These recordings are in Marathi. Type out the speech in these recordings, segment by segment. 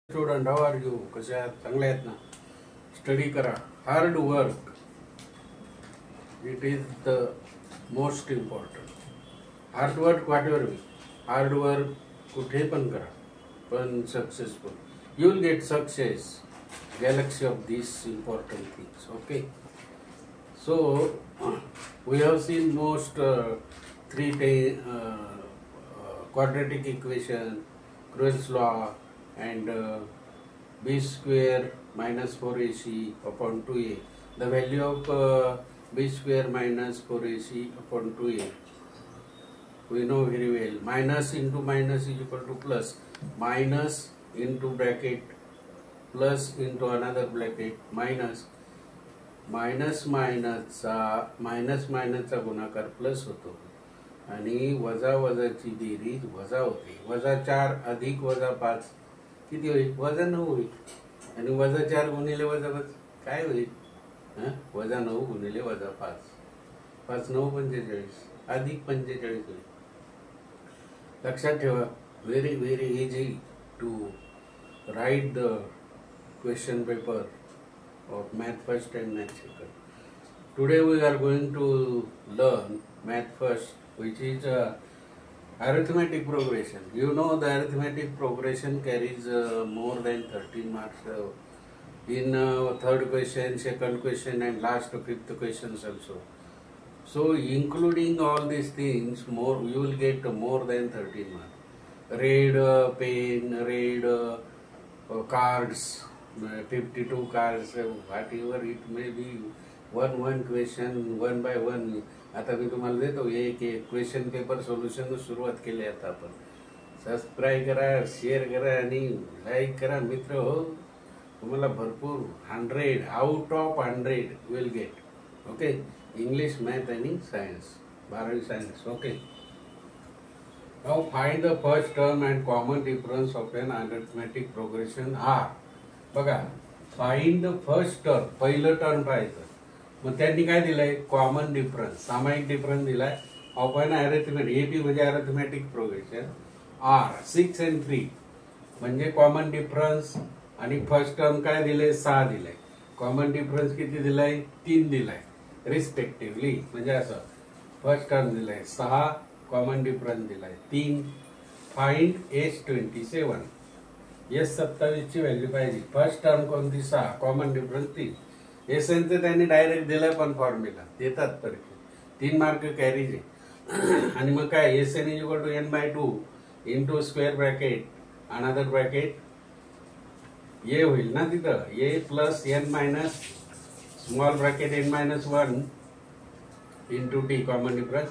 Student, how R you? कसे आहात? चांगले आहेत ना? स्टडी करा. Hard work, it is the most important. Hard work whatever we, hard work कुठे पण करा, पण successful. You will get success. Galaxy of this important things. Okay, so we have seen most three quadratic equation, Crewell's law, and b square minus 4ac upon 2a. The value of b square minus 4ac upon 2a we know very well. Minus into minus is equal to plus. Minus into bracket plus into another bracket minus. minus चा गुणाकार प्लस होतो आणि वजा वजाची बेरीज वजा होते. -4 अधिक -5 किती होईल? -9 होईल. आणि -4 गुणिले -5 काय होईल? -9 गुणिले -5, 5 9 45 अधिक 45 होईल. लक्षात ठेवा. Very very easy to write the question paper of math first and math second. Today we are going to learn math first, which is arithmetic progression. You know the arithmetic progression carries more than 13 marks in third question, second question, and last fifth questions also. So including all these things, more you will get more than 13 marks. Red pen, red cards, 52 cards, whatever it may be, one question, one by one. आता मी तुम्हाला देतो एक क्वेश्चन पेपर सोल्युशन सुरुवात केली. आता आपण सबस्क्राईब करा, शेअर करा आणि लाईक करा मित्र हो. तुम्हाला भरपूर 100 out of 100 will get. Okay, English, math आणि सायन्स, 12वी science. Okay, now find the first term and common difference of an arithmetic progression are. बघा, फाइंड द फर्स्ट टर्म, पहिलं टर्म पाहायचं. मग त्यांनी काय दिलंय? कॉमन डिफरन्स, सामायिक डिफरन्स दिलाय ऑफ एन अरिथमेटिक. एपी म्हणजे अरिथमेटिक प्रोग्रेशन. आर 6 and 3 म्हणजे कॉमन डिफरन्स. आणि फर्स्ट टर्म काय दिले? 6 दिलाय. कॉमन डिफरन्स किती दिलाय? 3 दिलाय रिस्पेक्टिव्हली. म्हणजे असं फर्स्ट टर्म दिलाय 6, कॉमन डिफरन्स दिलाय 3. Find S27. S27 ची व्हॅल्यू पाहिजे. फर्स्ट टर्म कोणती? 6, कॉमन डिफरन्स 3. एसएनचं त्यांनी डायरेक्ट दिलाय, पण फॉर्म्युला देतात परीक्षेत. 3 मार्क कॅरीज आहे. आणि मग काय? SN is equal to n/2 into square bracket another bracket a होईल ना तिथं. A plus n minus small bracket n-1 into t, common difference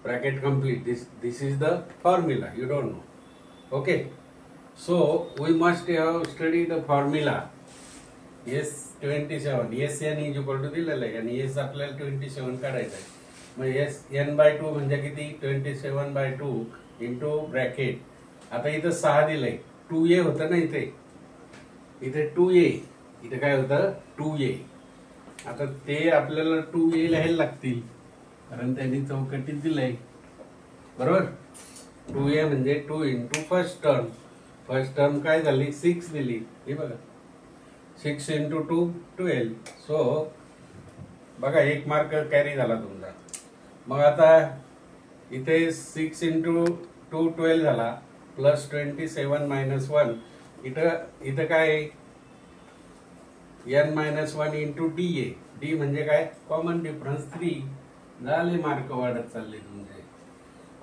bracket complete. This is the formula. You don't know. Okay, so we must have studied the formula. S27, Sn is equal to दिलेलं आहे आणि S आपल्याला 27 काढायचं आहे. मग n/2 म्हणजे किती? 27/2 इंटू ब्रॅकेट. आता इथं 6 दिलंय, 2a होतं ना इथे 2a. इथे काय होतं? 2a. आता ते आपल्याला 2a लिहायला लागतील, कारण त्यांनी चौकटीत दिलंय. बरोबर? 2a म्हणजे 2 into first term. First term काय झाली? 6 दिली. हे बघा, 6 इंटू 2 12. सो बघा, 1 मार्क कॅरी झाला तुमचा. मग आता इथे 6 इंटू 2 12 झाला, प्लस 27 मायनस 1. इथं काय? n-1 इंटू डी आहे. डी म्हणजे काय? Common difference 3. झाले मार्क वाढत चालले तुमचे.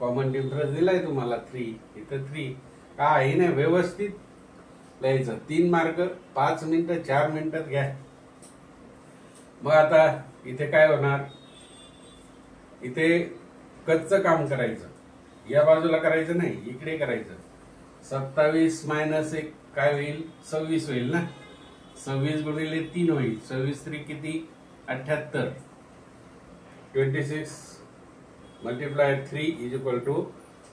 कॉमन डिफरन्स दिलाय तुम्हाला 3. इथं 3 काही नाही, व्यवस्थित लिहायचं. 3 मार्क 5 मिनिटं 4 मिनिटात घ्या. मग आता इथे काय होणार? इथे कच्चं काम करायचं. या बाजूला करायचं नाही, इकडे करायचं. 27 मायनस 1 काय होईल? 26 होईल ना. 26 गुणिले 3 होईल. 26 3 किती? 78. 26 multiply 3 is equal to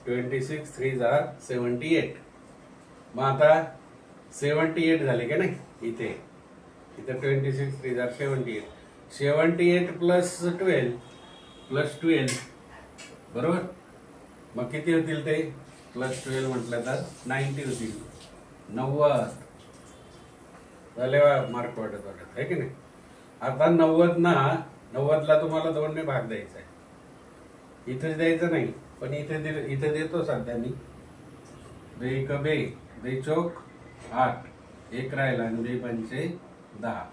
26 3 are 78. मग आता 78 झाले का नाही? इथे 26 3 are 78. 78 प्लस 12 बरोबर. मग किती होतील ते? प्लस 12 म्हटलं तर 90 होतील. 90. झाले मार्क वाढत वाढत आहे की नाही. आता 90ला तुम्हाला 2ने भाग द्यायचा आहे. इथेच द्यायचं नाही, पण इथे देतो सध्या मी. 2 चोक 8, 1 राहिला आणि 2 पंचे 10.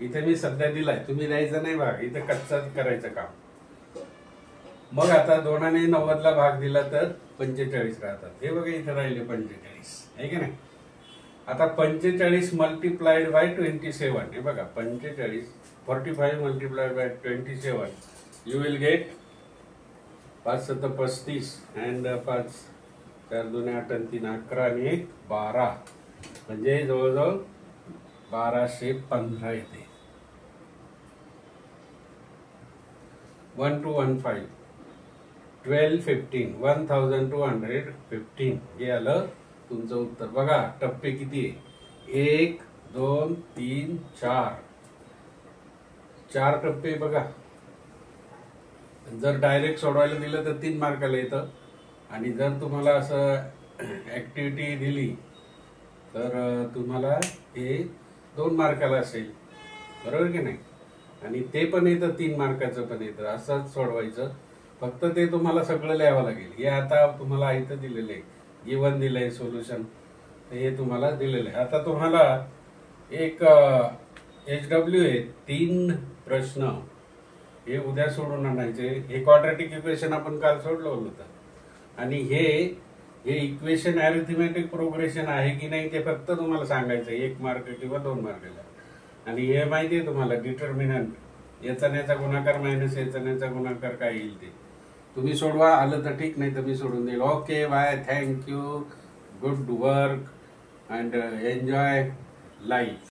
इथे मी सध्या दिलाय, तुम्ही द्यायचं नाही भाग, इथे कच्चाच करायचं काम. मग आता 2ने 90ला भाग दिला तर 45 राहतात. हे बघा इथे राहिले 45 आहे की नाही. आता 45 मल्टिप्लाइड बाय 27. हे बघा 45 multiplied by 27 you will gate 5 7 35 and 5 4 2 8 आणि 3 11 आणि 1 12. म्हणजे जवळजवळ 1215 येते. 1215 1215 1215 हे आलं तुमचं उत्तर. बघा टप्पे किती आहे, 1 2 3 4 टप्पे. बघा जर डायरेक्ट सोडवायला दिलं तर 3 मार्काला येतं, आणि जर तुम्हाला असं ऍक्टिव्हिटी दिली तर तुम्हाला हे 2 मार्काला असेल, बरोबर की नाही. आणि ते पण येतं 3 मार्काचं पण येतं. असंच सोडवायचं, फक्त ते तुम्हाला सगळं लिहावं लागेल. हे आता तुम्हाला इथं दिलेलं आहे, गिवन दिलंय सोल्युशन, हे तुम्हाला दिलेलं आहे. आता तुम्हाला एक HW आहे, 3 प्रश्न हे उद्या सोडून आणायचे. हे क्वाड्रॅटिक इक्वेशन आपण काल सोडलं होतं, आणि हे इक्वेशन अरिथमेटिक प्रोग्रेशन आहे की नाही ते फक्त तुम्हाला सांगायचं 1 मार्क किंवा 2 मार्काला. आणि हे माहिती आहे तुम्हाला डिटर्मिनंट, याचा गुणाकार मायनस याचा गुणाकार काय येईल ते तुम्ही सोडवा. आलं तर ठीक, नाही तर मी सोडून देईल. Okay bye, thank you, good work and enjoy life.